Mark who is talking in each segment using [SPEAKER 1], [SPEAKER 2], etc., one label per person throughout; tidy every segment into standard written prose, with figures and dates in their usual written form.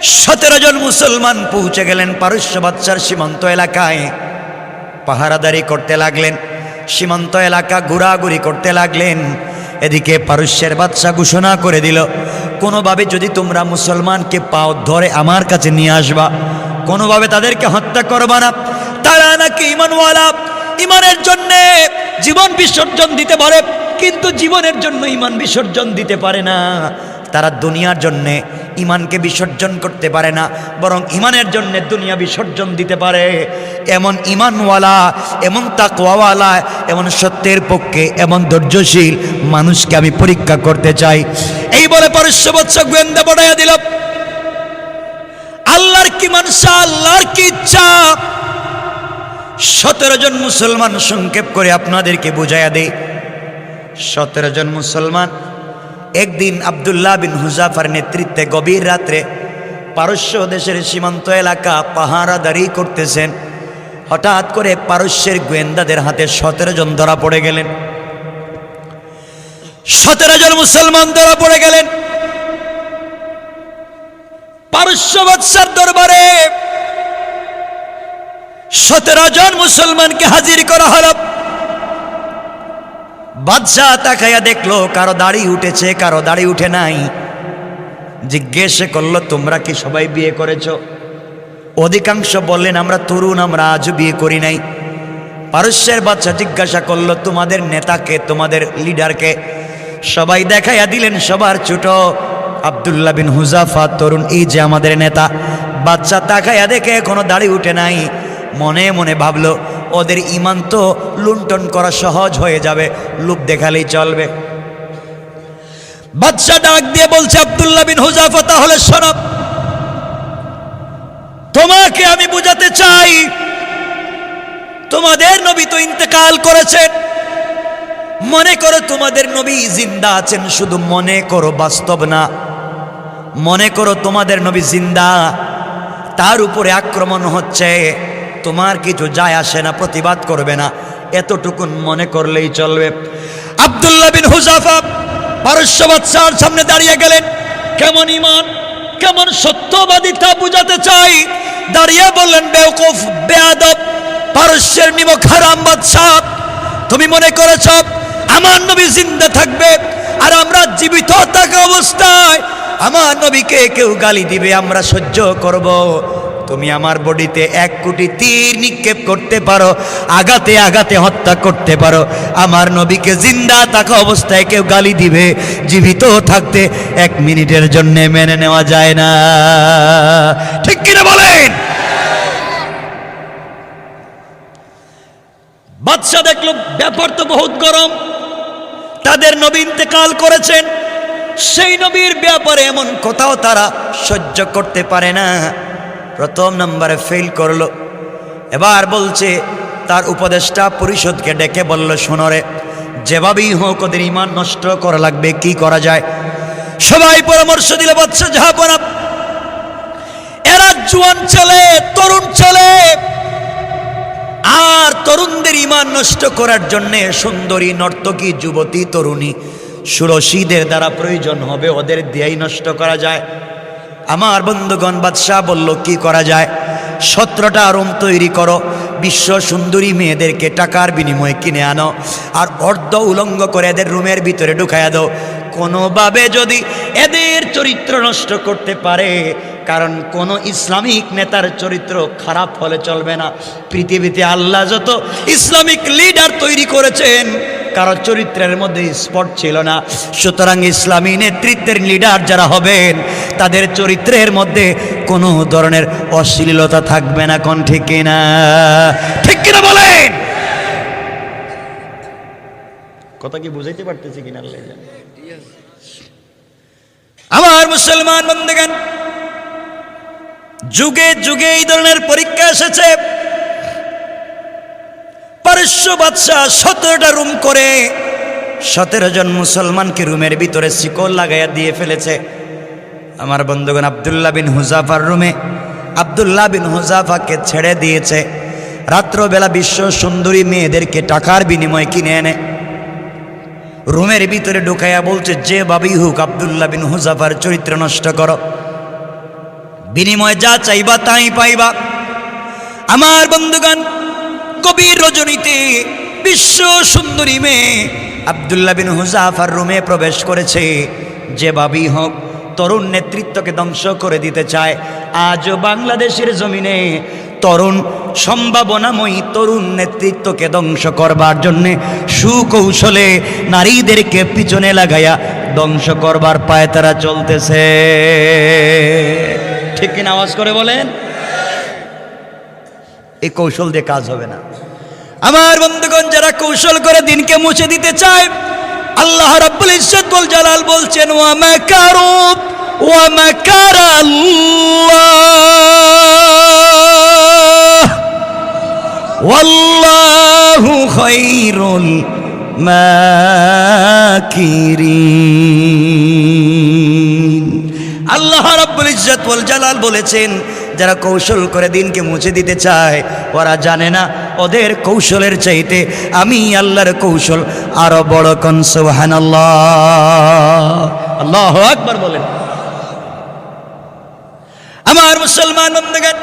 [SPEAKER 1] 17 জন মুসলমান পৌঁছে গেলেন পারস্য বাদশার সীমান্ত এলাকায়। পাহারাদারি করতে লাগলেন, সীমান্ত এলাকা ঘোরাঘুরি করতে লাগলেন। এদিকে পারস্যের বাদশা ঘোষণা করে দিল, কোনোভাবে যদি তোমরা মুসলমানকে পাও ধরে আমার কাছে নিয়ে আসবা, কোনোভাবে তাদেরকে হত্যা করবা না। তারা নাকি ঈমানওয়ালা, ঈমানের জন্য জীবন বিসর্জন দিতে পারে, কিন্তু জীবনের জন্য ঈমান বিসর্জন দিতে পারে না। তারা দুনিয়ার জন্যে ঈমানকে বিসর্জন করতে পারে না, বরং ঈমানের জন্য দুনিয়া বিসর্জন দিতে পারে। এমন ঈমানওয়ালা, এমন তাকওয়াওয়ালা, এমন সত্যের পক্ষে, এমন ধৈর্যশীল মানুষকে আমি পরীক্ষা করতে চাই। এই বলে পারস্য বাদশা গোয়েন্দা পাঠাইয়া দিল। আল্লাহর কি মানসা, আল্লাহর কি ইচ্ছা। 17 জন মুসলমান, সংক্ষেপ করে আপনাদেরকে বুঝাইয়া দেই। 17 জন মুসলমান একদিন আব্দুল্লাহ বিন হুযাফার নেতৃত্বে গভীর রাত্রে পারস্য দেশের সীমান্ত এলাকা পাহারাদারি করতেছেন। হঠাৎ করে পারস্যের গোয়েন্দাদের হাতে 17 জন ধরা পড়ে গেলেন। 17 জন মুসলমান ধরা পড়ে গেলেন। পারস্য বাদশার দরবারে 17 জন মুসলমানকে হাজির করা হলো। বাদশাহ তাকাইয়া দেখলো কারো দাড়ি উঠেছে, কারো দাড়ি উঠে নাই। জিজ্ঞেস করলো, তোমরা কি সবাই বিয়ে করেছো? অধিকাংশ বললেন, আমরা তরুণ, আমরা আজও বিয়ে করি নাই। পারস্যের বাদশাহ জিজ্ঞাসা করলো, তোমাদের নেতাকে, তোমাদের লিডারকে? সবাই দেখাইয়া দিলেন সবার ছোট আব্দুল্লাহ বিন হুযাফা তরুণ, এই যে আমাদের নেতা। বাদশাহ তাকাইয়া দেখে কোনো দাড়ি উঠে নাই। মনে মনে ভাবলো, ওদের ঈমান তো লুণ্ঠন করা সহজ হয়ে যাবে, লোভ দেখালেই চলবে। বাদশাহ ডাক দিয়ে বলছে, আব্দুল্লাহ বিন হুযাফা, তাহলে শোনো, তোমাকে আমি বুঝাতে চাই, তোমাদের নবী তো ইন্তেকাল করেছেন। মনে করো তোমাদের নবী জিন্দা আছেন, শুধু মনে করো, বাস্তব না। মনে করো তোমাদের নবী জিন্দা, তার উপরে আক্রমণ হচ্ছে, তোমার কিছু যায় আসে না, প্রতিবাদ করবে না, এতটুকুন মনে করলেই চলবে। আব্দুল্লাহ বিন হুযাফা পারস্য বাদশার সামনে দাঁড়িয়ে গেলেন। কেমন ঈমান, কেমন সত্যবাদিতা বুঝাতে চাই। দাঁড়িয়ে বললেন, বেওকুফ, বেয়াদব, পারস্যের নিমক হারাম বাদশা, তুমি মনে করেছ আমার নবী জিন্দা থাকবে আর আমরা জীবিত থাকা অবস্থায় আমার নবীকে কেউ গালি দিবে, আমরা সহ্য করব? তুমি আমার বডিতে 1 কোটি তীর নিক্ষেপ করতে পারো, আঘাতে আঘাতে হত্যা করতে পারো, আমার নবীকে জিন্দা থাকা অবস্থায় কেউ গালি দিবে, জীবিত থাকতে 1 মিনিটের জন্য মেনে নেওয়া যায় না। ঠিক কিনা বলেন? বাদশা দেখলো ব্যাপার তো বহুত গরম, তাদের নবী ইন্তেকাল করেছেন, সেই নবীর ব্যাপারে এমন কথাও তারা সহ্য করতে পারে না। প্রথম নম্বরে ফেল করলো। এবার বলছে, তার উপদেষ্টা পরিষদকে ডেকে বলল, শোনরে, যেভাবেই হোক ওদের ঈমান নষ্ট করা লাগবে, কি করা যায়? সবাই পরামর্শ দিল, বাদশা জাহাপনা, এরা জোয়ান ছেলে, তরুণ ছেলে, আর তরুণদের ঈমান নষ্ট করার জন্য সুন্দরী নর্তকী যুবতী তরুণী সুরসীদের দ্বারা প্রয়োজন হবে, ওদের দিয়েই নষ্ট করা যায়। আমার বন্ধুগণ, বাদশাহ বলল, কি করা যায়? 17টা রুম তৈরি করো, বিশ্ব সুন্দরী মেয়েদেরকে টাকার বিনিময়ে কিনে আনো, আর অর্ধ উলঙ্গ করে এদের রুমের ভিতরে ঢুকাইয়া দাও। কোনোভাবে যদি এদের চরিত্র নষ্ট করতে পারে, কারণ কোন ইসলামিক নেতার চরিত্র খারাপ হলে চলবে না। পৃথিবীতে আল্লাহ যত ইসলামিক লিডার তৈরি করেছেন, কারো চরিত্রের মধ্যে স্পট ছিল না। সুতরাং ইসলামী নেতৃত্বের লিডার যারা হবেন, তাদের চরিত্রের মধ্যে কোনো ধরনের অশ্লীলতা থাকবে না। কোন ঠিক কিনা? ঠিক কিনা বলেন? কথা কি বুঝাইতে পারতেছি কিনা আল্লাহ জানে। আমার মুসলমান বন্ধুগণ, যুগে যুগে এই ধরনের পরীক্ষা এসেছে। পারস্য বাদশা 17টা রুম করে 17 জন মুসলমানকে রুমের ভিতরে শিকল লাগাইয়া দিয়ে ফেলেছে। আমার বন্ধুগণ, আব্দুল্লাহ বিন হুযাফার রুমে আব্দুল্লাহ বিন হুযাফাকে ছেড়ে দিয়েছে। রাত্রবেলা বিশ্ব সুন্দরী মেয়েদেরকে টাকার বিনিময়ে কিনে এনে রুমের ভিতরে ঢুকাইয়া বলছে, যে ভাবেই হোক আব্দুল্লাহ বিন হুযাফার চরিত্র নষ্ট করো। বিনিময়ে যা চাইবা তাই পাইবা। আমার বন্ধুগণ, গভীর রজনীতে বিশ্ব সুন্দরী মেয়ে আব্দুল্লাহ বিন হুযাফার রুমে প্রবেশ করেছে। যেভাবেই হোক তরুণ নেতৃত্বকে ধ্বংস করে দিতে চায়। আজও বাংলাদেশের জমিনে তরুণ সম্ভাবনাময়ী তরুণ নেতৃত্বকে ধ্বংস করবার জন্যে সুকৌশলে নারীদেরকে পিছনে লাগাইয়া ধ্বংস করবার পায়ে তারা চলতেছে। ঠিক কিনা আওয়াজ করে বলেন? এই কৌশল দিয়ে কাজ হবে না। আমার বন্ধুগণ, যারা কৌশল করে দিনকে মুছে দিতে চায়, আল্লাহ রাব্বুল ইজ্জত ওয়াল জালাল বলছেন, ওয়া মাকারু ওয়া মাকারাল্লাহ ওয়াল্লাহু খায়রুল মাকিরিন। আল্লাহ রাব্বুল ইজ্জত ওয়াল জালাল বলেছেন, যারা কৌশল করে দিনকে মুছে দিতে চায়, ওরা জানে না ওদের কৌশলের চাইতে আমি আল্লাহর কৌশল আরো বড়। কোন সুবহানাল্লাহ, আল্লাহু আকবার বলেন। আমার মুসলমান বন্ধুগণ,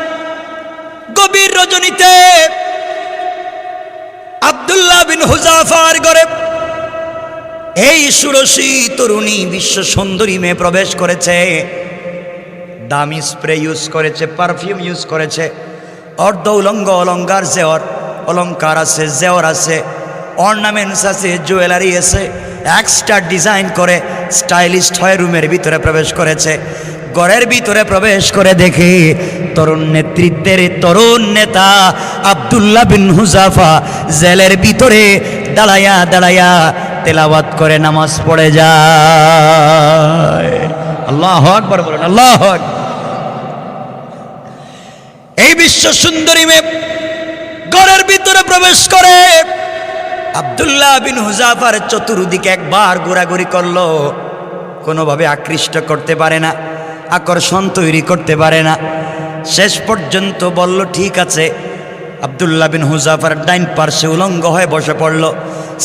[SPEAKER 1] গভীর রজনীতে আব্দুল্লাহ বিন হুযাফার ঘরে এই ষোড়শী তরুণী বিশ্ব সুন্দরী মেয়ে প্রবেশ করেছে। দামি স্প্রে ইউজ করেছে, পারফিউম ইউজ করেছে, অর্ধ উলঙ্গ অলঙ্কার জেওর অলঙ্কার আছে, জেওর আছে, অর্নামেন্টস আছে, জুয়েলারি আছে, এক্সট্রা ডিজাইন করে স্টাইলিস্ট হয়ে রুমের ভিতরে প্রবেশ করেছে। ঘরের ভিতরে প্রবেশ করে দেখে তরুণ নেতৃত্বের তরুণ নেতা আব্দুল্লাহ বিন হুযাফা জেলের ভিতরে দাঁড়াইয়া দাঁড়াইয়া তেলাওয়াত করে নামাজ পড়ে যায়। আল্লাহু আকবার বলেন, আল্লাহু আকবার। এই বিশ্ব সুন্দরী মেয়ে ঘরের ভিতরে প্রবেশ করে আব্দুল্লাহ বিন হুযাফার চতুর্দিকে একবার ঘোরাঘুরি করলো, কোনোভাবে আকৃষ্ট করতে পারে না, আকর্ষণ তৈরি করতে পারে না। শেষ পর্যন্ত বলল, ঠিক আছে। আব্দুল্লাহ বিন হুযাফার ডাইন পার্শ্বে উলঙ্গ হয়ে বসে পড়ল।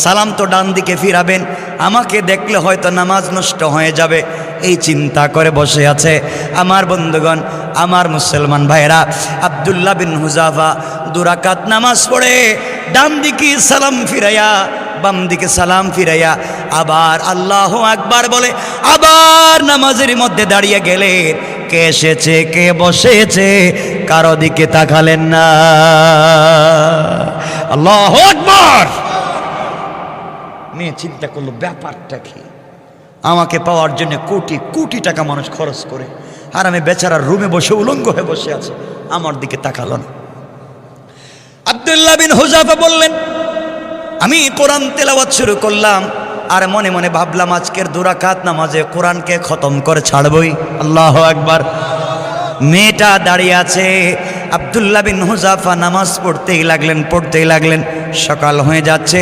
[SPEAKER 1] সালাম তো ডান দিকে ফিরাবেন, আমাকে দেখলে হয়তো নামাজ নষ্ট হয়ে যাবে, এই চিন্তা করে বসে আছে। আমার বন্ধুগণ, আমার মুসলমান ভাইরা, আব্দুল্লাহ বিন হুযাফা দুরাকাত নামাজ পড়ে ডান দিকে সালাম ফিরাইয়া বাম দিকে সালাম ফিরাইয়া আবার আল্লাহু আকবার বলে আবার নামাজের মধ্যে দাঁড়িয়ে গেলে কে এসেছে কে বসেছে কারো দিকে তাকালেন না। আল্লাহু আকবার। মেয়ে চিন্তা করলো, ব্যাপারটা কি? আমাকে পাওয়ার জন্য কোটি কোটি টাকা মানুষ খরচ করে, আর আমি বেচারার রুমে বসে উলঙ্গ হয়ে বসে আছে, আমার দিকে তাকালো না। আব্দুল্লাহ বিন হুযাফা বললেন, আমি কোরআন তেলাওয়াত শুরু করলাম আর মনে মনে ভাবলাম আজকের দুরাকাত নামাজে কোরআনকে খতম করে ছাড়বই। আল্লাহু আকবার। মেয়েটা দাঁড়িয়ে আছে। আব্দুল্লাহ বিন হুযাফা নামাজ পড়তেই লাগলেন। সকাল হয়ে যাচ্ছে,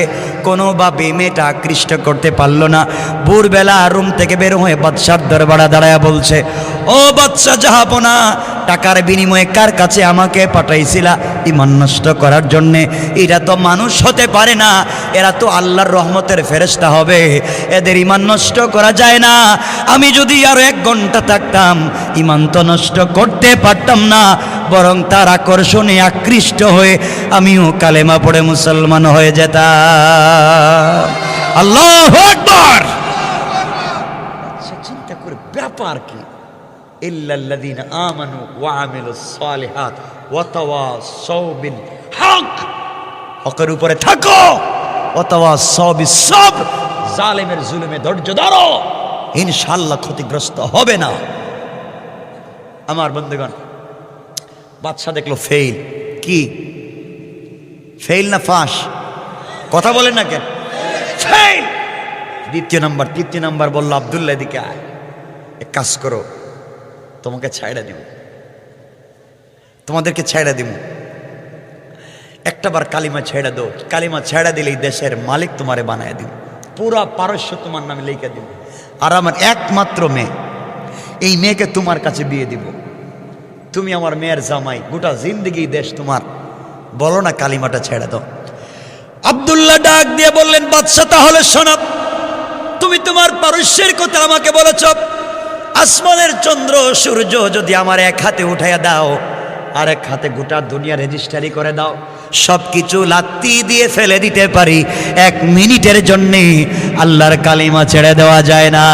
[SPEAKER 1] কোনোভাবে মেয়েটা আকৃষ্ট করতে পারল না। ভোরবেলা রুম থেকে বের হয়ে বাদশার দরবারে দাঁড়ায়া বলছে, ও বাদশা জাহাপনা, টাকার বিনিময়ে কার কাছে আমাকে পাঠাইছিলা ঈমান নষ্ট করার জন্যে? এরা তো মানুষ হতে পারে না, এরা তো আল্লাহর রহমতের ফেরেশতা হবে, এদের ঈমান নষ্ট করা যায় না। আমি যদি আরো 1 ঘন্টা থাকতাম ঈমান তো নষ্ট করতে পারতাম না, বরং তার আকর্ষণে আকৃষ্ট হয়ে আমিও কালেমা পড়ে মুসলমান হয়ে যেতাম। আল্লাহু আকবার। চিন্তা করে ব্যাপার কি? ইল্লাল্লাযীনা আমানু ওয়া আমিলুস সালিহাত ওয়া তাওয়াসাউ বিল হক। হকের উপরে থাকো, ওয়া তাওয়াসাউ বিস সাবর। জালেমের জুলুমে ধৈর্য ধরো, ইনশাআল্লাহ ক্ষতিগ্রস্ত হবে না। আমার বন্ধুগণ, বাদশা দেখলো ফেল। কি ফেল না ফাঁস? কথা বলেন না কেন? ফেল। তৃতীয় নাম্বার বললো, আব্দুল্লাহ এদিকে আয়, এক কাজ করো, তোমাকে ছাইড়া দিব, তোমাদেরকে ছাইড়া দিব, একটাবার কালিমা ছেড়ে দাও, কালিমা ছেড়ে দিলে এই দেশের মালিক তোমারে বানায় দিব, পুরা পারস্য তোমার নামে লিখে দিব, আর আমার একমাত্র মেয়ে, এই মেয়েকে তোমার কাছে বিয়ে দিব, তুমি আমার মেয়ের জামাই, গোটা জিন্দগি দেশ তোমার। বলো না কালিমাটা ছেড়ে দাও। আব্দুল্লাহ ডাক দিয়ে বললেন, বাদশা তাহলে শোনো, তুমি তোমার পারস্যের কথা আমাকে বলেছ, আসমানের চন্দ্র সূর্য যদি আমার এক হাতে উঠাইয়া দাও, আর এক হাতে গোটা দুনিয়া রেজিস্ট্রারি করে দাও, সবকিছু লাত্তি দিয়ে ফেলে দিতে পারি, 1 মিনিটের জন্যে আল্লাহর কালিমা ছেড়ে দেওয়া যায় না।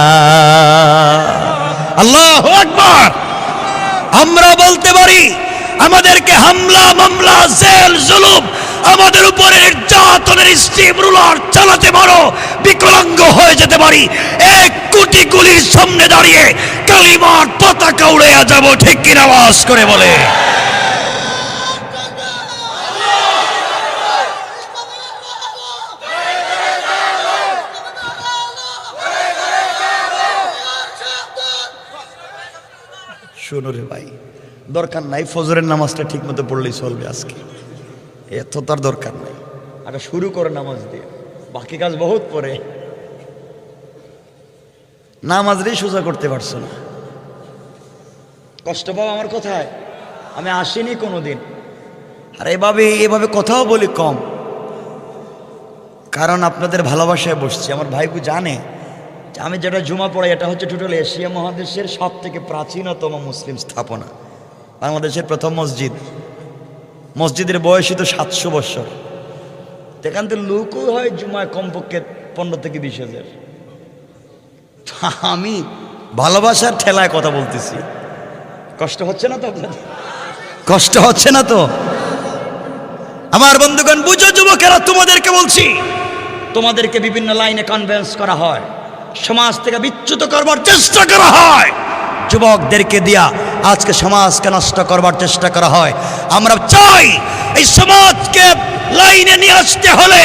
[SPEAKER 1] আল্লাহু আকবার। আমরা বলতে পারি আমাদেরকে হামলা মামলা জেল জুলুম আমাদের উপরে নির্যাতনের স্টিম রুলার চালাতে পারো, বিকলাঙ্গ হয়ে যেতে পারি, 1 কোটি গুলির সামনে দাঁড়িয়ে কালিমার পতাকা উড়ে যাব, ঠিক কিনা আওয়াজ করে বলে। শোনো রে ভাই, দরকার নাই ফজরের নামাজটা ঠিক মতো পড়লেই চলবে, আজকে এত তার দরকার নাই। আগে শুরু করে নামাজ দিয়ে, বাকি কাজ বহুত পরে। নামাজটাই সোজা করতে পারছো না, কষ্ট পাও আমার কথায়। আমি আসিনি কোনোদিন, আর এভাবে কথাও বলি কম, কারণ আপনাদের ভালোবাসায় বসছি। আমার ভাইবু জানে আমি যেটা জুমা পড়াই, এটা হচ্ছে টোটাল এশিয়া মহাদেশের সব থেকে প্রাচীনতম মুসলিম স্থাপনা, বাংলাদেশের প্রথম মসজিদ। মসজিদের বয়সই তো 700 বছর। এখান থেকে লোকও হয় জুমায় কমপক্ষে 15 থেকে 20 হাজার। আমি ভালোবাসার ঠেলায় কথা বলতেছি, কষ্ট হচ্ছে না তো আপনাদের? কষ্ট হচ্ছে না তো? আমার বন্ধুগণ বুঝো যুবকেরা, তোমাদেরকে বলছি, তোমাদেরকে বিভিন্ন লাইনে কনভিন্স করা হয়, সমাজ থেকে বিচ্যুত করবার চেষ্টা করা হয়, যুবকদেরকে দিয়া আজকে সমাজকে নষ্ট করবার চেষ্টা করা হয়। আমরা চাই এই সমাজকে লাইনে নিয়ে আসতে হলে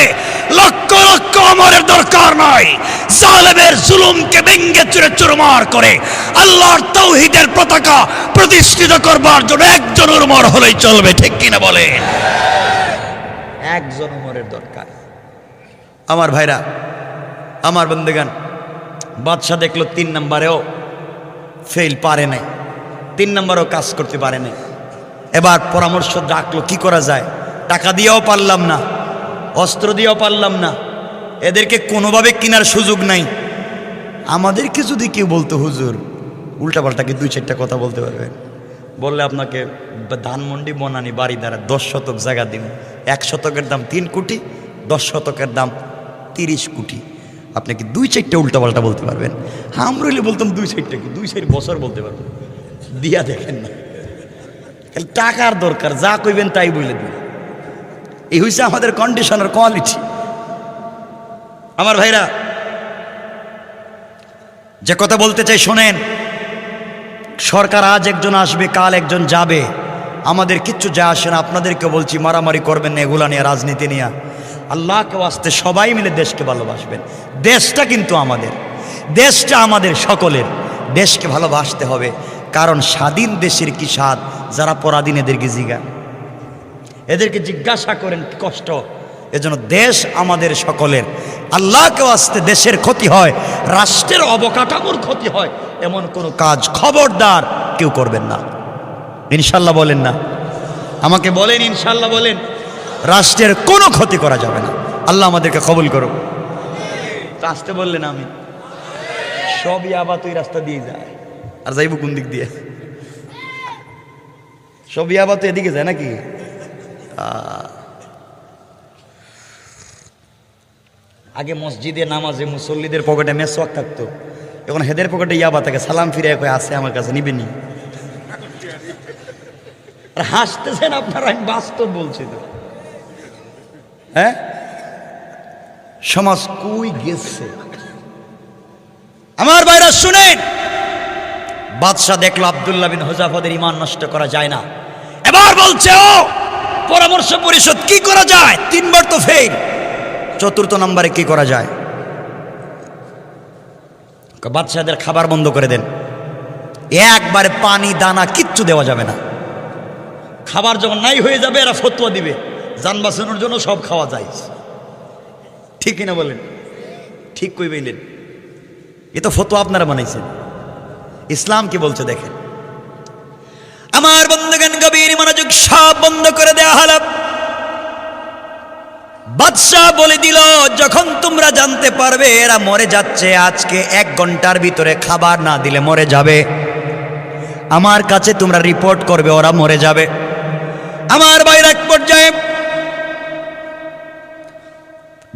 [SPEAKER 1] লক্ষ লক্ষ আমরের দরকার নয়, জালেমের জুলুমকে ভেঙে চুরে চুরমার করে আল্লাহর তাওহীদের পতাকা প্রতিষ্ঠিত করবার জন্য একজন উমর হলেই চলবে, ঠিক কিনা বলে? একজন উমরের দরকার। আমার ভাইরা, আমার বন্ধুগণ, বাদশা দেখলো 3 নম্বরেও ফেল, পারে নাই, 3 নম্বরেও কাজ করতে পারে নাই। এবার পরামর্শ ডাকলো, কি করা যায়? টাকা দিয়েও পারলাম না, অস্ত্র দিয়েও পারলাম না, এদেরকে কোনোভাবে কেনার সুযোগ নাই। আমাদেরকে যদি কেউ বলতো হুজুর উল্টাপাল্টা কি 2-4টা কথা বলতে পারবেন, বললে আপনাকে ধানমন্ডি বনানি বাড়ি দ্বারা 10 শতক জায়গা দিন, 1 শতকের দাম 3 কোটি, 10 শতকের দাম 30 কোটি, আপনি কি 2-4টা উল্টাপাল্টা বলতে পারবেন? আমরা হলে বলতাম 2-4টা কি 2-4 বছর বলতে পারবেন। দিয়া দেখেন না, খালি টাকার দরকার, যা কইবেন তাই বলে দিন। এই হইছে আমাদের কন্ডিশনের কোয়ালিটি। আমার ভাইরা, যে কথা বলতে চাই শোনেন। সরকার আজ একজন আসবে, কাল একজন যাবে, আমাদের কিচ্ছু যায় আসে না। আপনাদেরকে বলছি, মারামারি করবেন না এগুলা নিয়ে, রাজনীতি নিয়ে। আল্লাহকে ওয়াস্তে সবাই মিলে দেশকে ভালোবাসবেন। দেশটা কিন্তু আমাদের, দেশটা আমাদের সকলের। দেশকে ভালোবাসতে হবে, কারণ স্বাধীন দেশের কি স্বাদ, যারা পরাধীন এদেরকে জিজ্ঞাসা করেন কি কষ্ট। এজন্য দেশ আমাদের সকলের। আল্লাহকে ওয়াস্তে দেশের ক্ষতি হয়, রাষ্ট্রের অবকাঠামোর ক্ষতি হয়, এমন কোনো কাজ খবরদার কেউ করবেন না। ইনশাল্লাহ বলেন না? আমাকে বলেন ইনশাল্লাহ বলেন। রাষ্ট্রের কোনো ক্ষতি করা যাবে না। আল্লাহ আমাদেরকে কবুল করুক। আসতে বললেন আমি সবই আবার তুই রাস্তা দিয়ে যায়, আর যাইব কোন দিক দিয়ে? সবই আবার তো এদিকে যায় নাকি? আগে মসজিদে নামাজে মুসল্লিদের পকেটে মেসওয়াক থাকতো, এখন হেদের পকেটে ইয়াবা থাকে। সালাম ফিরে কয়ে আছে আমার কাছে, নিবেনি? আর হাসতেছেন আপনারা, আমি বাস্তব বলছি তো। হ্যাঁ, সমাজ কই গেছে? আমার ভাইরা শুনেন, বাদশাহ দেখলো আব্দুল্লাহ বিন হুযাফাদের ঈমান নষ্ট করা যায় না। এবার বলছে, ও পরামর্শ পরিষদ, কি করা যায়? 3 বার তো ফেল, 4র্থ নম্বরে কি করা যায়? বাদশাহদের খাবার বন্ধ করে দেন, একবারে পানি দানা কিচ্ছু দেওয়া যাবে না। খাবার যখন নাই হয়ে যাবে, এরা ফতোয়া দিবে যান বাঁচানোর জন্য সব খাওয়া যায়। ঠিক কিনা বলেন? ঠিক কই বললেন? এ তো ফতোয়া আপনারা বানাইছেন। ইসলাম কি বলছে দেখেন। আমার বন্ধুগণ, গভীর মনোযোগ, সব বন্ধ করে দেওয়া হলো। বাদশাহ বলে দিল, যখন তোমরা জানতে পারবে এরা মরে যাচ্ছে, আজকে 1 ঘন্টার ভিতরে খাবার না দিলে মরে যাবে, আমার কাছে তোমরা রিপোর্ট করবে ওরা মরে যাবে। আমার ভাইয়ের এক পর্যায়ে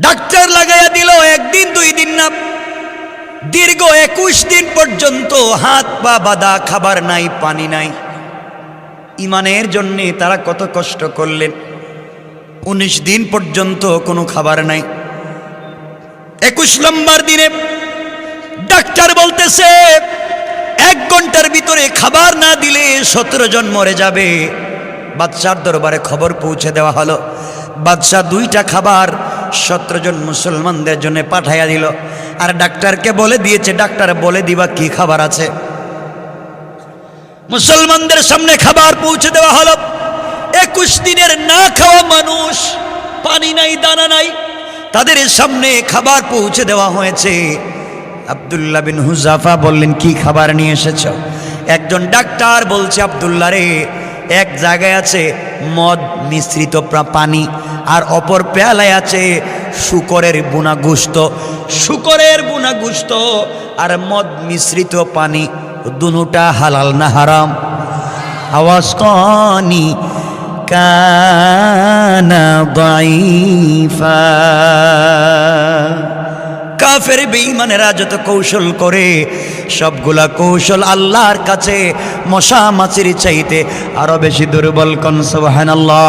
[SPEAKER 1] ডাক্তার লাগাইয়া দিল। 1 দিন 2 দিন না, দীর্ঘ 21 দিন পর্যন্ত হাত পা বাঁধা, খাবার নাই, পানি নাই। ইমানের জন্য তারা কত কষ্ট করলেন। 19 দিন পর্যন্ত কোনো খাবার নাই। 21 নম্বর দিনে ডাক্তার বলতেছে 1 ঘন্টার ভিতরে খাবার না দিলে 17 জন মরে যাবে। বাদশার দরবারে খবর পৌঁছে দেওয়া হলো। বাদশাহ 2টা খাবার 17 জন মুসলমানদের জন্য পাঠাইয়া দিল। আর ডাক্তারকে বলে দিয়েছে, ডাক্তার বলে দিবা কি খাবার আছে। মুসলমানদের সামনে খাবার পৌঁছে দেওয়া হলো। 21 দিনের না খাওয়া মানুষ, পানি নাই, দানা নাই, তাদের সামনে খাবার পৌঁছে দেওয়া হয়েছে। আব্দুল্লাহ বিন হুযাফা বললেন, কি খাবার নিয়ে এসেছ? একজন ডাক্তার বলছে, আব্দুল্লাহ রে, এক জায়গায় আছে মদ মিশ্রিত পানি, আর অপর পেয়ালায় আছে শুকরের বুনা গোশত। শুকরের বুনা গোশত আর মদ মিশ্রিত পানি, দুটোটা হালাল না হারাম? আওয়াজ কনি কানা দাইফা। কাফের বেঈমানেরা যত কৌশল করে, সবগুলা কৌশল আল্লাহর কাছে মশা মাছির চাইতে আরো বেশি দুর্বল। কোন সুবহানাল্লাহ।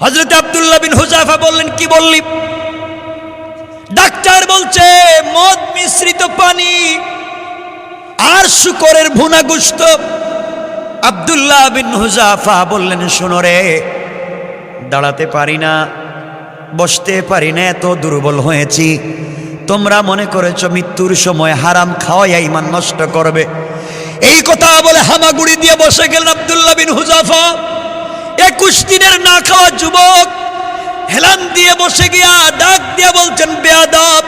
[SPEAKER 1] হযরত আব্দুল্লাহ বিন হুযাফা বললেন, কি বললি? ডাক্তার বলছে মদ মিশ্রিত পানি আর শুকরের ভুনা গোশত। আব্দুল্লাহ বিন হুযাফা বললেন, শোনো রে, দাঁড়াতে পারি না, বসতে পারি না, এত দুর্বল হয়েছি। তোমরা মনে করেছ মৃত্যুর সময় হারাম খাওয়াইয়া ঈমান নষ্ট করবে। এই কথা বলে হামাগুড়ি দিয়ে বসে গেলেন আব্দুল্লাহ বিন হুযাফা। 21 দিনের না খাওয়া যুবক হেলান দিয়ে বসে গিয়া ডাক দিয়ে বলছেন, বেয়াদব,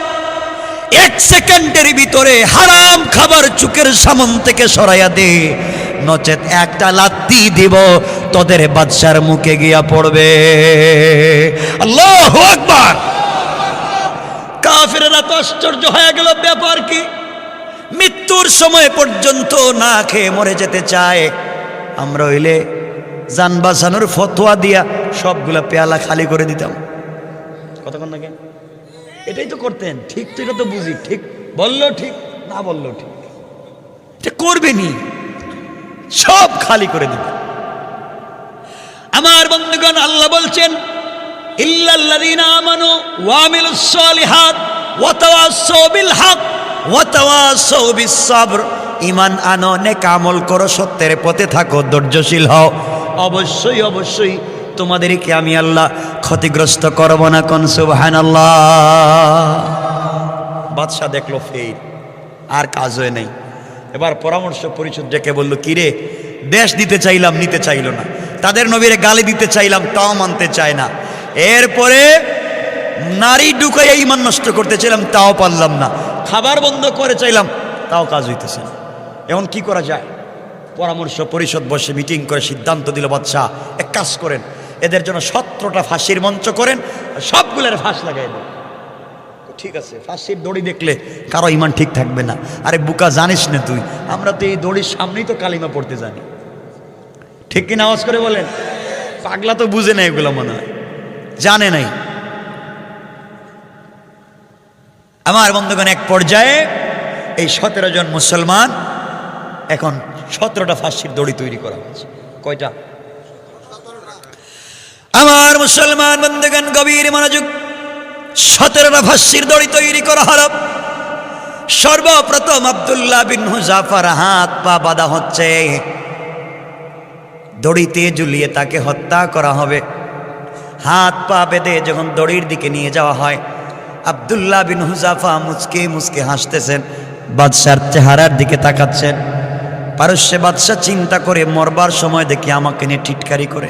[SPEAKER 1] 1 সেকেন্ডের ভিতরে হারাম খাবার চোখের সামনে থেকে সরাইয়া দে, নচেত একটা লাত্তি দিব, তোদের বাদশার মুখে গিয়া পড়বে। আল্লাহু আকবার। কাফেররা তো আশ্চর্য হয়ে গেল, ব্যাপার কি? মৃত্যুর সময় পর্যন্ত না খেয়ে মরে যেতে চায়। আমরা হইলে জান বাঁচানোর ফতোয়া দিয়া সবগুলা পেয়ালা খালি করে দিতাম। কতক্ষণ লাগে? এটাই তো করতেন। ঠিক তো, এটা তো বুঝি, ঠিক বললো ঠিক, না বললো ঠিক, এটা করবেনি, সব খালি করে দিবে। আমার বন্ধুগণ, আল্লাহ বলছেন, ইল্লাল্লাযীনা আমানু ওয়া আমিলুস সালিহাত ওয়া তাওয়াসাউ বিল হক ওয়া তাওয়াসাউ বিস সাবর। ঈমান আনো, নেক আমল করো, সত্যের পথে থাকো, ধৈর্যশীল হও। অবশ্যই অবশ্যই তোমাদেরকে আমি আল্লাহ ক্ষতিগ্রস্ত করব না। কোন সুবহানাল্লাহ। বাদশা দেখলো ফের, আর কাজ হয় নাই। এবার পরামর্শ পরিষদ ডেকে বলল, কিরে, দেশ দিতে চাইলাম, নিতে চাইল না। তাদের নবীরে গালি দিতে চাইলাম, তাও মানতে চায় না। এরপরে নারী ঢুকাইয়া ঈমান নষ্ট করতে চাইলাম, তাও পারলাম না। খাবার বন্ধ করে চাইলাম, তাও কাজ হইতেছে না। এখন কি করা যায়? পরামর্শ পরিষদ বসে মিটিং করে সিদ্ধান্ত দিল, বাদশা এক কাজ করেন, এদের জন্য 17টা ফাঁসির মঞ্চ করেন, সবগুলোর ফাঁস লাগাই দেন। ঠিক আছে, ফাঁসির দড়ি দেখলে কারো ঈমান ঠিক থাকবে না। আরে বুকা, জানিস না তুই, আমরা তো এই দড়ির সামনেই তো কালিমা পড়তে জানি। ঠিক কিনা? আওয়াজ করে বলেন। পাগলা তো বুঝে নাই, এগুলো মনে হয় জানে নাই। আমার বন্ধুগণ, এক পর্যায়ে এই 17 জন মুসলমান, এখন 17টা ফাঁসির দড়ি তৈরি করা হয়েছে। কয়টা? আমার মুসলমান বন্ধুগণ, গভীর মনোযোগ। 17টা ফাঁসির দড়ি তৈরি করা হলো। সর্বপ্রথম আব্দুল্লাহ বিন হুযাফার হাত পা বাঁধা হচ্ছে, দড়িতে ঝুলিয়ে তাকে হত্যা করা হবে। হাত পা বেঁধে যখন দড়ির দিকে নিয়ে যাওয়া হয়, আব্দুল্লাহ বিন হুযাফা মুচকে মুচকে হাসতেছেন, বাদশার চেহারার দিকে তাকাচ্ছেন। পারস্যে বাদশা চিন্তা করে, মরবার সময় দেখি আমাকে নিয়ে টিটকারি করে,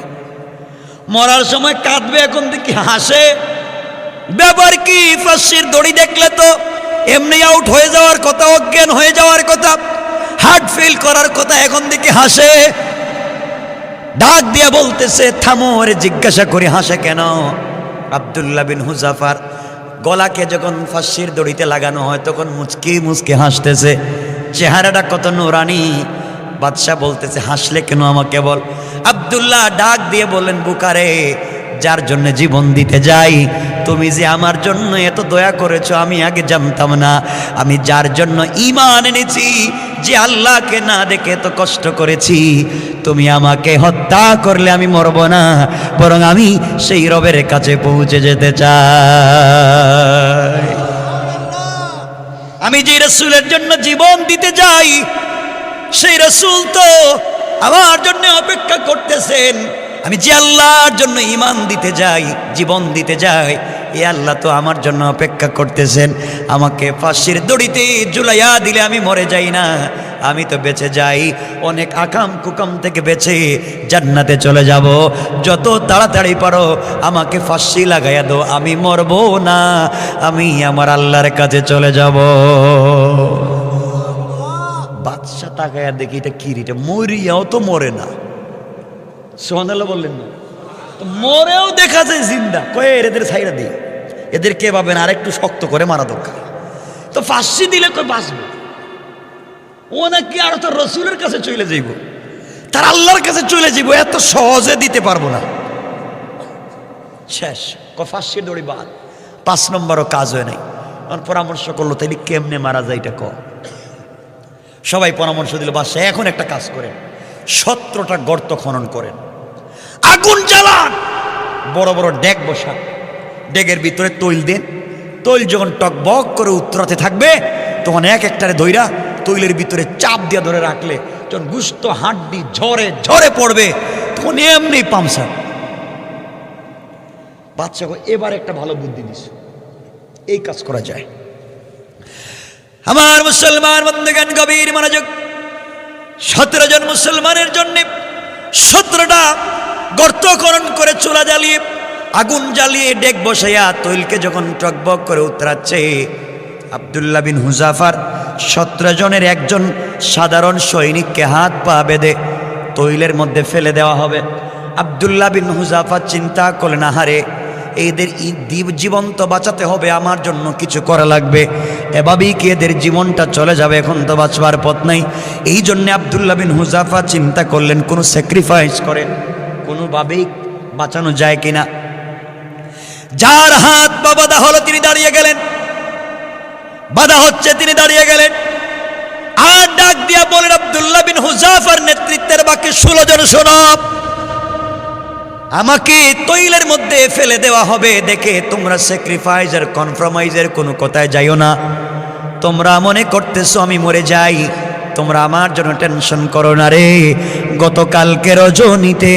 [SPEAKER 1] মরার সময় কাঁদবে, এখন দেখি হাসে। ব্যাপার কি? ফাঁসির দড়ি দেখলে তো এমনি আউট হয়ে যাওয়ার কথা, অজ্ঞান হয়ে যাওয়ার কথা, হার্ট ফেল করার কথা, এখন দেখি হাসে। ডাক দিয়া বলতেছে, থামো, ওরে জিজ্ঞাসা করে হাসে কেন? আব্দুল্লাহ বিন হুযাফার গলাকে যখন ফাঁসির দড়িতে লাগানো হয় তখন মুচকি মুচকি হাসতেছে, চেহারাটা কত নুরানি। বাদশাহ বলতেছে, হাসলে কেন আমাকে বল। আব্দুল্লাহ ডাক দিয়ে বললেন, বুকারে, যার জন্য জীবন দিতে যাই, তুমি যে আমার জন্য এত দয়া করেছো আমি আগে জানতাম না। আমি যার জন্য ঈমান এনেছি, যে আল্লাহকে না দেখে এত কষ্ট করেছি, তুমি আমাকে হত্যা করলে আমি মরব না, বরং আমি সেই রবের কাছে পৌঁছে যেতে চাই। আমি যে রাসূলের জন্য জীবন দিতে যাই, সেই রাসূল তো আমার জন্য অপেক্ষা করতেছেন। আমি যে আল্লাহর জন্য ঈমান দিতে যাই, জীবন দিতে যাই, এই আল্লাহ তো আমার জন্য অপেক্ষা করতেছেন। আমাকে ফাঁসির দড়িতে ঝুলাইয়া দিলে আমি মরে যাই না, আমি তো বেঁচে যাই, অনেক আকাম কুকাম থেকে বেঁচে জান্নাতে চলে যাব। যত তাড়াতাড়ি পারো আমাকে ফাঁসি লাগাইয়া দাও, আমি মরবো না, আমি আমার আল্লাহর কাছে চলে যাব। বাদশা তাকায়া দেখি, এটা কি রে, এটা মরিয়াও তো মরে না। সুবহানাল্লাহ বললেন না? তো মরেও দেখা যায় জিন্দা। কয়ে এদের ছাইড়া দিই, এদের কে পাবেন, আর একটু শক্ত করে মারা দরকার। তো ফাঁসি দিলে কই বাঁচবে? ও নাকি আর তো রসুলের কাছে চলে যাইব, তার আল্লাহর কাছে চলে যাইব, এত সহজে দিতে পারবো না। শেষ, ফাঁসির দড়ি বাদ। 5 নম্বরও কাজ হয় নাই। পরামর্শ করলো, তাইলে কেমনে মারা যায় এটা ক। সবাই পরামর্শ দিল, বাদশা এখন একটা কাজ করেন, 17টা গর্ত খনন করেন, আগুন জ্বালান, বড় বড় ডেক বসান, ডেকের ভিতরে তৈল দেন। তৈল যখন টকবক করে উত্তরাতে থাকবে, তখন এক একটারে ধইরা তৈলের ভিতরে চাপ দিয়ে ধরে রাখলে যখন গুস্ত হাড্ডি ঝরে ঝরে পড়বে, তখন এমনি পামসা। বাচ্চা এবার একটা ভালো বুদ্ধি দিস, এই কাজ করা যায়। আমার মুসলমান বন্ধুগণ, গভীর মনোযোগ। 17 জন মুসলমানের জন্য 17টা গর্ত খনন করে, চুলা জ্বালিয়ে, আগুন জ্বালিয়ে, ডেক বসাইয়া তৈলকে যখন টকবক করে উতরাচ্ছে, আব্দুল্লাহ বিন হুযাফার 17 জনের একজন সাধারণ সৈনিককে হাত পা বেঁধে তৈলের মধ্যে ফেলে দেওয়া হবে। আব্দুল্লাহ বিন হুযাফার চিন্তা করলেন, আহারে, এদের জীবন তো বাঁচাতে হবে, আমার জন্য কিছু করা লাগবে, এভাবেই কি এদের জীবনটা চলে যাবে, এখন তো বাঁচবার পথ নাই। এই জন্য আব্দুল্লাহ বিন হুযাফা চিন্তা করলেন, কোনো স্যাক্রিফাইস করে কোনোভাবেই বাঁচানো যায় কিনা। যার হাত পা বাঁধা হলো তিনি দাঁড়িয়ে গেলেন, বাধা হচ্ছে তিনি দাঁড়িয়ে গেলেন, আর ডাক দিয়া বলেন, আব্দুল্লাহ বিন হুযাফার নেতৃত্বের বাকি 16 জন শোনো, আমাকে তৈলের মধ্যে ফেলে দেওয়া হবে দেখে তোমরা স্যাক্রিফাইস আর কনফার্মাইজের কোনো কথায় যাইও না। তোমরা মনে করতেছো আমি মরে যাই, তোমরা আমার জন্য টেনশন করো না রে। গতকালকে রজনীতে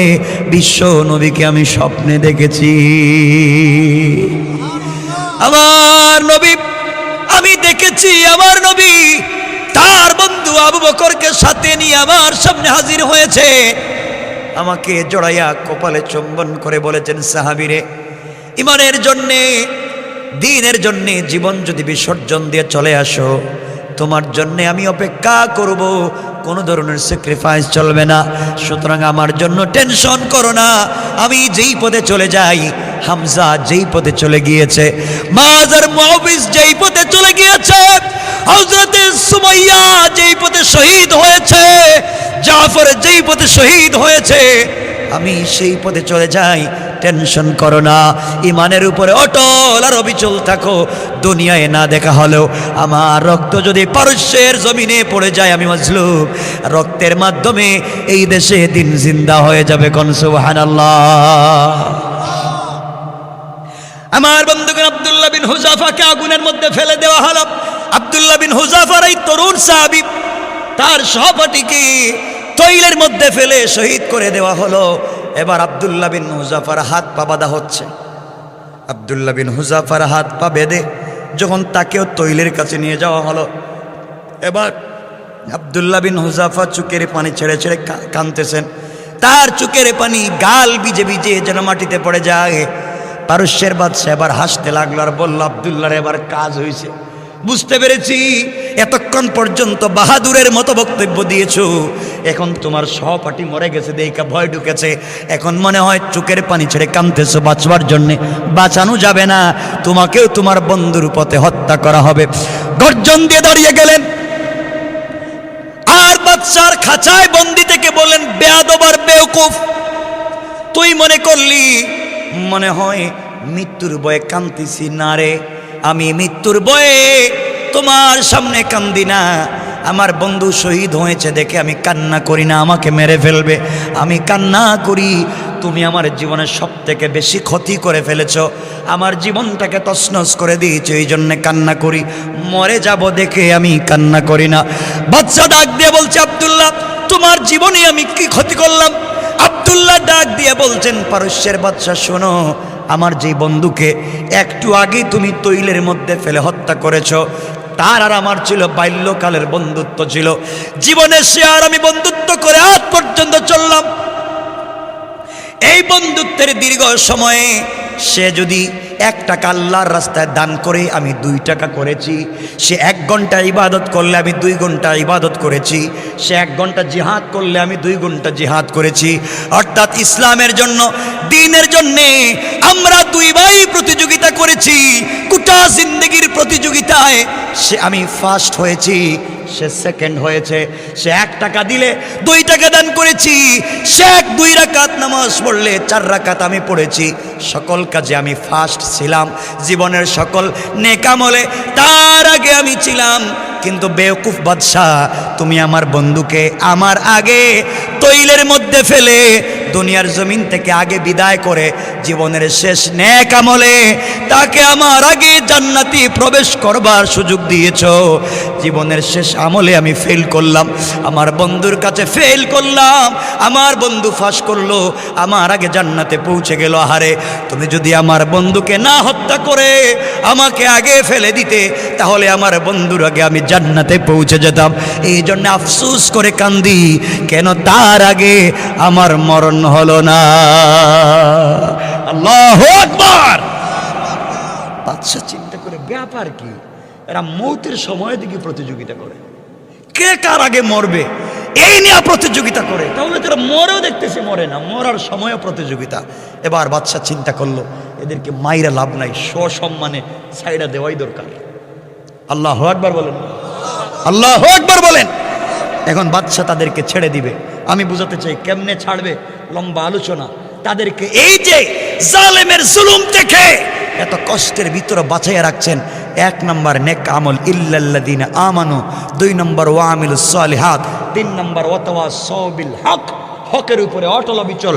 [SPEAKER 1] বিশ্ব নবীকে আমি স্বপ্নে দেখেছি। আমার নবী, আমি দেখেছি আমার নবী তার বন্ধু আবু বকরকে সাথে নিয়ে আমার সামনে হাজির হয়েছে। আমাকে জড়াইয়া কপালে চুম্বন করে বলেছেন, সাহাবীরে, ইমানের জন্যে, দ্বীনের জন্যে জীবন যদি বিসর্জন দিয়ে চলে আসো, তোমার জন্যে আমি অপেক্ষা করব, কোনো ধরনের স্যাক্রিফাইস চলবে না। সুতরাং আমার জন্য টেনশন করো না। আমি যেই পথে চলে যাই, হামজা যেই পথে চলে গিয়েছে, মাজার মুআবিস যেই পথে চলে গিয়েছে, হযরতে সুমাইয়া যেই পথে শহীদ হয়েছে, জাফর যেই পথে শহীদ হয়েছে, আমি সেই পথে চলে যাই। টেনশন করো না, ইমানের উপরে অটল আর অবিচল থাকো। দুনিয়ায় না দেখা হলেও আমার রক্ত যদি পারস্যের জমিনে পড়ে যায়, আমি মাজলুম, রক্তের মাধ্যমে এই দেশে দিন জিন্দা হয়ে যাবে। কোন সুবহানাল্লাহ। আমার বন্ধুগণ, আব্দুল্লাহ বিন হুযাফাকে আগুনের মধ্যে ফেলে দেওয়া হলো। আব্দুল্লাহ বিন হুযাফার এই তরুণ সাহাবী, তার সহপাঠীকে তৈলের মধ্যে ফেলে শহীদ করে দেওয়া হলো। এবার আব্দুল্লাহ বিন হুযাফার হাত পা বাঁধা হচ্ছে। আব্দুল্লাহ বিন হুযাফার হাত পা বেঁধে যখন তাকেও তৈলের কাছে নিয়ে যাওয়া হলো, এবার আব্দুল্লাহ বিন হুযাফা চোখের পানি ছেড়ে ছেড়ে কাঁদতেছেন। তার চোখের পানি গাল ভিজে ভিজে যেন মাটিতে পড়ে যায়। পারস্যের বাদশা এবার হাসতে লাগলো আর বলল, আব্দুল্লাহর এবার কাজ হয়েছে, বুঝতে পেরেছি। এতক্ষণ পর্যন্ত বাহাদুরের মতো বক্তব্য দিয়েছো, এখন তোমার সহপাঠী মরে গেছে, দেখা ভয় ঢুকেছে, এখন মনে হয় চোখের পানি ছেড়ে কাঁদতেছো বাঁচবার জন্যে, বাঁচানো যাবে না, তোমাকেও তোমার বন্ধুর পথে হত্যা করা হবে। গর্জন দিয়ে দাঁড়িয়ে গেলেন আর বাদশার খাঁচায় বন্দি থেকে বলেন, বেয়াদব আর বেওকুফ, তুই মনে করলি মনে হয় মৃত্যুর ভয়ে কাঁদতেছি? না রে, আমি মৃত্যুর ভয়ে তোমার সামনে কান্দি না, আমার বন্ধু শহীদ হয়েছে দেখে আমি কান্না করি না, আমাকে মেরে ফেলবে আমি কান্না করি। তুমি আমার জীবনের সব থেকে বেশি ক্ষতি করে ফেলেছ, আমার জীবনটাকে তছনছ করে দিয়েছ, এই জন্যে কান্না করি, মরে যাব দেখে আমি কান্না করি না। বাদশা ডাক দিয়ে বলছে, আব্দুল্লাহ তোমার জীবনে আমি কি ক্ষতি করলাম? আব্দুল্লাহ ডাক দিয়ে বলছেন, পারস্যের বাদশা শোনো, আমার যে বন্ধুকে একটু আগে তুমি তৈলের মধ্যে ফেলে হত্যা করেছ, তার আর আমার ছিল বাল্যকালের বন্ধুত্ব ছিল, জীবনে সে আর আমি বন্ধুত্ব করে আজ পর্যন্ত চললাম। এই বন্ধুত্বের দীর্ঘ সময়ে সে যদি 1 টাকা আল্লাহর রাস্তায় দান করে আমি 2 টাকা করেছি, সে 1 ঘন্টা ইবাদত করলে আমি 2 ঘন্টা ইবাদত করেছি, সে 1 ঘন্টা জিহাদ করলে আমি 2 ঘন্টা জিহাদ করেছি। অর্থাৎ ইসলামের জন্য, দ্বীনের জন্যে আমরা 2 ভাই প্রতিযোগিতা করেছি, গোটা জিন্দগির প্রতিযোগিতায় সে আমি ফার্স্ট হয়েছি, সে সেকেন্ড হয়েছে। সে 1 টাকা দিলে 2 টাকা দান করেছি, সে 2 রাকাত নামাজ পড়লে 4 রাকাত আমি পড়েছি, সকল কাজে আমি ফার্স্ট ছিলাম, জীবনের সকল নেক আমলে তার আগে আমি ছিলাম। কিন্তু বেওকুফ বাদশা, তুমি আমার বন্ধুকে আমার আগে তৈলের মধ্যে ফেলে দুনিয়ার জমিন থেকে আগে বিদায় করে জীবনের শেষ নেক আমলে তাকে আমার আগে জান্নাতি প্রবেশ করবার সুযোগ দিয়েছ। জীবনের শেষ আমলে আমি ফেল করলাম, আমার বন্ধুর কাছে ফেল করলাম, আমার বন্ধু ফাঁস করলো, আমার আগে জান্নাতে পৌঁছে গেল। আহারে, তুমি যদি আমার বন্ধুকে না হত্যা করে আমাকে আগে ফেলে দিতে, তাহলে আমার বন্ধুর আগে আমি জান্নাতে পৌঁছে যেতাম। এই জন্য আফসোস করে কান্দি, কেন তার আগে আমার মরণ হলো না। আল্লাহু আকবার। বাদশা চিন্তা করে, ব্যাপার কি, এরা মৌতের সময় দিকে প্রতিযোগিতা করে, কে কার আগে মরবে এই নিয়ে প্রতিযোগিতা করে, তাহলে তারা মরেও দেখতেছে, মরে না, মরার সময়ও প্রতিযোগিতা। এবার বাদশা চিন্তা করলো, এদেরকে মাইরা লাভ নাই, সসম্মানে ছাইড়া দেওয়াই দরকার। আল্লাহু আকবার বলেন, আল্লাহু আকবার বলেন। এখন বাদশা তাদেরকে ছেড়ে দিবে। আমি বুঝাতে চাই কেমনে ছাড়বে, লম্বা আলোচনা। তাদেরকে এই যে জালেমের জুলুম থেকে এত কষ্টের ভিতরে বাঁচাইয়া রাখছেন, 1 নম্বর নেক আমল ইল্লাল্লাযিনা আমানু, 2 নম্বর ওয়া আমিলুস সালিহাত, 3 নম্বর ওয়াতাওয়াসাউ বিল হক, হকের উপরে অটল অবিচল